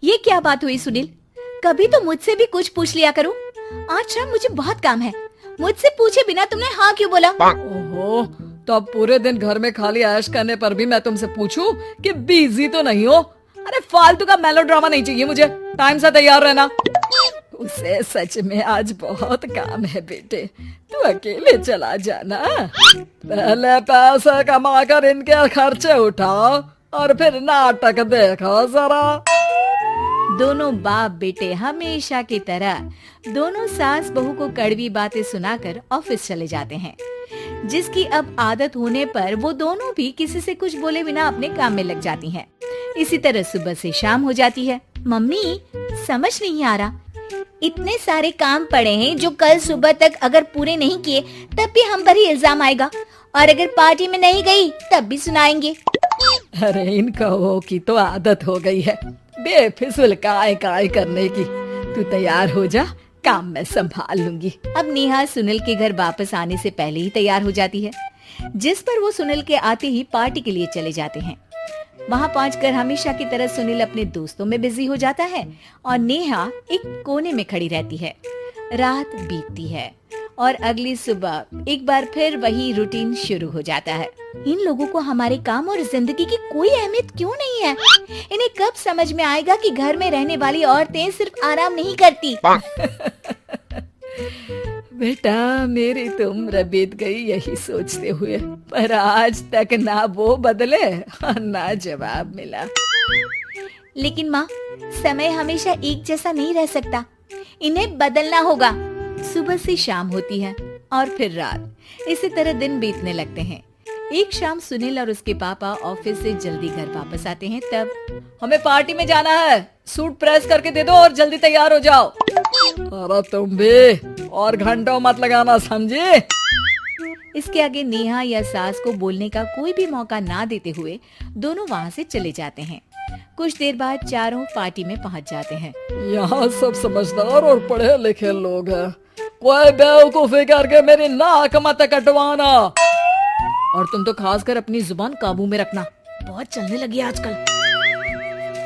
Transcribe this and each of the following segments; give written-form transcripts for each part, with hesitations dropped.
ये क्या बात हुई सुनील? कभी तो मुझसे भी कुछ पूछ लिया करो। आज शाम मुझे बहुत काम है। मुझसे पूछे बिना तुमने हाँ क्यों बोला? ओहो, तो अब पूरे दिन घर में खाली ऐश करने पर भी मैं तुमसे पूछूं कि बिजी तो नहीं हो? अरे फालतू का मेलोड्रामा नहीं चाहिए मुझे। टाइम से तैयार रहना। उसे सच में आज बहुत काम है बेटे, तू अकेले चला जाना। पहले पैसे कमा कर इनके खर्चे उठाओ और फिर नाटक देखो जरा। दोनों बाप बेटे हमेशा की तरह दोनों सास बहू को कड़वी बातें सुनाकर ऑफिस चले जाते हैं, जिसकी अब आदत होने पर वो दोनों भी किसी से कुछ बोले बिना अपने काम में लग जाती हैं। इसी तरह सुबह से शाम हो जाती है। मम्मी, समझ नहीं आ रहा, इतने सारे काम पड़े हैं जो कल सुबह तक अगर पूरे नहीं किए तब भी हम पर ही इल्जाम आएगा, और अगर पार्टी में नहीं गई तब भी सुनाएंगे। अरे इन कहो की तो आदत हो गई है बेफिजुल काय काय करने की। तू तैयार हो जा, काम मैं संभाल लूंगी। अब नेहा सुनील के घर वापस आने से पहले ही तैयार हो जाती है, जिस पर वो सुनील के आते ही पार्टी के लिए चले जाते हैं। वहां पहुंचकर हमेशा की तरह सुनील अपने दोस्तों में बिजी हो जाता है और नेहा एक कोने में खड़ी रहती है। रात बीतती है और अगली सुबह एक बार फिर वही रूटीन शुरू हो जाता है। इन लोगों को हमारे काम और जिंदगी की कोई अहमियत क्यों नहीं है? इन्हें कब समझ में आएगा कि घर में रहने वाली औरतें सिर्फ आराम नहीं करती। बेटा, मेरी तो उम्र बीत गई यही सोचते हुए, पर आज तक ना वो बदले और ना जवाब मिला। लेकिन माँ, समय हमेशा एक जैसा नहीं रह सकता, इन्हें बदलना होगा। सुबह से शाम होती है और फिर रात। इसी तरह दिन बीतने लगते हैं। एक शाम सुनील और उसके पापा ऑफिस से जल्दी घर वापस आते हैं। तब हमें पार्टी में जाना है, सूट प्रेस करके दे दो और जल्दी तैयार हो जाओ। अरे तुम भी और घंटों मत लगाना, समझे? इसके आगे नेहा या सास को बोलने का कोई भी मौका ना देते हुए दोनों वहाँ से चले जाते हैं। कुछ देर बाद चारों पार्टी में पहुँच जाते हैं। यहाँ सब समझदार और पढ़े लिखे लोग हैं, कोई बेवकूफी करके मेरी नाक मत कटवाना। और तुम तो खासकर अपनी जुबान काबू में रखना, बहुत चलने लगी आजकल।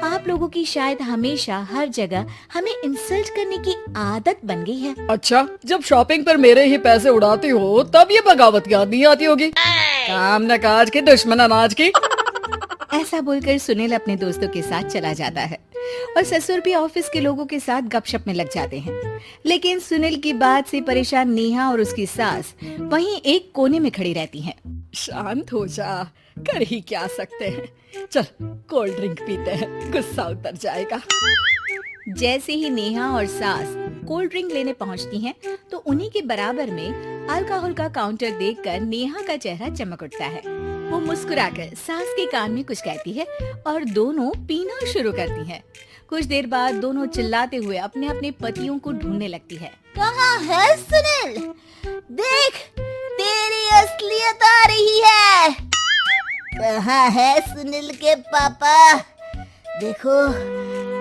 आप लोगों की शायद हमेशा हर जगह हमें इंसल्ट करने की आदत बन गई है। अच्छा, जब शॉपिंग पर मेरे ही पैसे उड़ाती हो तब ये बगावत याद नहीं आती होगी। काम न काज की, दुश्मन अनाज की। ऐसा बोलकर सुनील अपने दोस्तों के साथ चला जाता है और ससुर भी ऑफिस के लोगों के साथ गपशप में लग जाते हैं। लेकिन सुनील की बात से परेशान नेहा और उसकी सास वहीं एक कोने में खड़ी रहती हैं। शांत हो जा, कर ही क्या सकते हैं। चल कोल्ड ड्रिंक पीते हैं, गुस्सा उतर जाएगा। जैसे ही नेहा और सास कोल्ड ड्रिंक लेने पहुंचती हैं, तो उन्हीं के बराबर में अल्कोहल का काउंटर देखकर नेहा का चेहरा चमक उठता है। वो मुस्कुराकर सास के कान में कुछ कहती है और दोनों पीना शुरू करती हैं। कुछ देर बाद दोनों चिल्लाते हुए अपने अपने पतियों को ढूंढने लगती है। कहाँ है सुनील? देख, तेरी असलियत आ रही है। कहाँ है सुनील के पापा? देखो,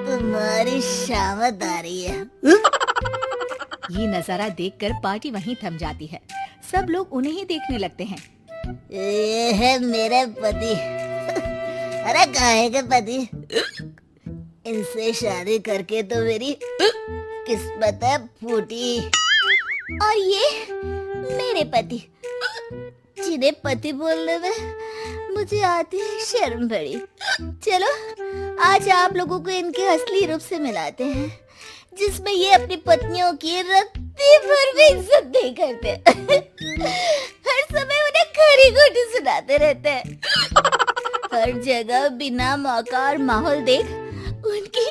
तुम्हारी शामत आ रही है। ये नजारा देखकर पार्टी वहीं थम जाती है। सब लोग उन्हें ही देखने लगते हैं। ये है मेरे पति। अरे काहे के पति? इनसे शादी करके तो मेरी किस्मत है फूटी। और ये मेरे पति, जिन्हें पति बोलने में मुझे आती है शर्म बड़ी। चलो आज आप लोगों को इनके असली रूप से मिलाते हैं, जिसमें ये अपनी पत्नियों की रत्ती भर भी इज्जत नहीं करते। हर समय उन्हें खरी खोटी सुनाते रहते हैं। हर जगह बिना मौका और माहौल देख उनकी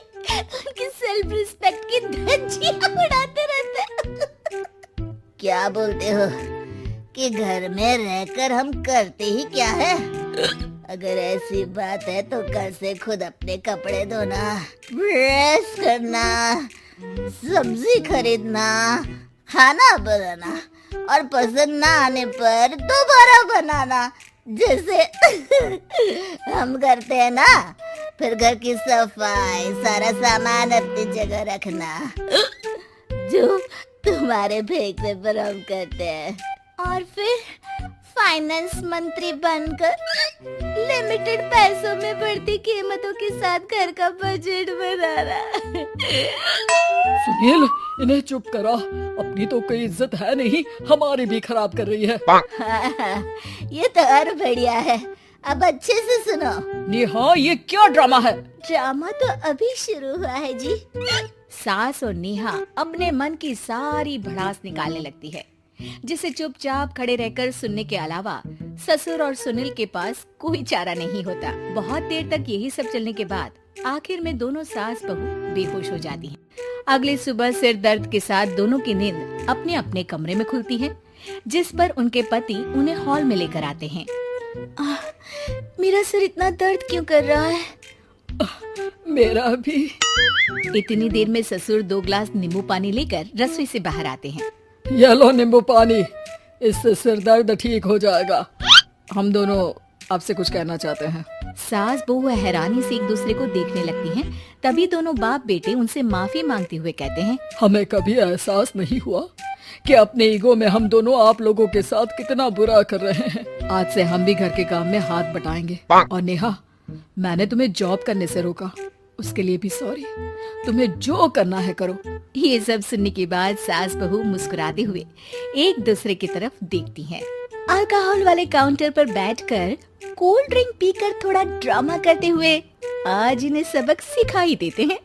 सेल्फ रिस्पेक्ट की धज्जियां उड़ाते रहते हैं। क्या बोलते हो कि घर में रहकर हम करते ही क्या है? अगर ऐसी बात है तो कल से खुद अपने कपड़े धोना, प्रेस करना, सब्जी खरीदना, खाना बनाना और पसंद ना आने पर दोबारा बनाना, जैसे हम करते हैं ना। फिर घर की सफाई, सारा सामान अपनी जगह रखना, जो तुम्हारे फेंकने पर हम करते हैं। और फाइनेंस मंत्री बनकर लिमिटेड पैसों में बढ़ती कीमतों के साथ घर का बजट बना रहा। सुनील, इन्हें चुप करा, अपनी तो कोई इज्जत है नहीं, हमारी भी खराब कर रही है। हाँ, ये तो और बढ़िया है। अब अच्छे से सुनो। नेहा, ये क्या ड्रामा है? ड्रामा तो अभी शुरू हुआ है जी। सास और नेहा अपने मन की सारी भड़ास निकालने लगती है, जिसे चुपचाप खड़े रहकर सुनने के अलावा ससुर और सुनील के पास कोई चारा नहीं होता। बहुत देर तक यही सब चलने के बाद आखिर में दोनों सास बहू बेहोश हो जाती हैं। अगली सुबह सिर दर्द के साथ दोनों की नींद अपने अपने कमरे में खुलती है, जिस पर उनके पति उन्हें हॉल में लेकर आते हैं। मेरा सिर इतना दर्द क्यों कर रहा है? मेरा भी। इतनी देर में ससुर 2 ग्लास नींबू पानी लेकर रसोई से बाहर आते हैं। ये लो नींबू पानी, इससे सिर दर्द ठीक हो जाएगा। हम दोनों आपसे कुछ कहना चाहते हैं। सास बहू हैरानी से एक दूसरे को देखने लगती हैं। तभी दोनों बाप बेटे उनसे माफी मांगते हुए कहते हैं, हमें कभी एहसास नहीं हुआ कि अपने ईगो में हम दोनों आप लोगों के साथ कितना बुरा कर रहे हैं। आज से हम भी घर के काम में हाथ बटाएंगे। और नेहा, मैंने तुम्हें जॉब करने से रोका, उसके लिए भी सॉरी। तुम्हें जो करना है करो। ये सब सुनने के बाद सास बहू मुस्कुराते हुए एक दूसरे की तरफ देखती हैं। अल्कोहल वाले काउंटर पर बैठकर कोल्ड ड्रिंक पीकर थोड़ा ड्रामा करते हुए आज इन्हें सबक सिखा ही देते हैं।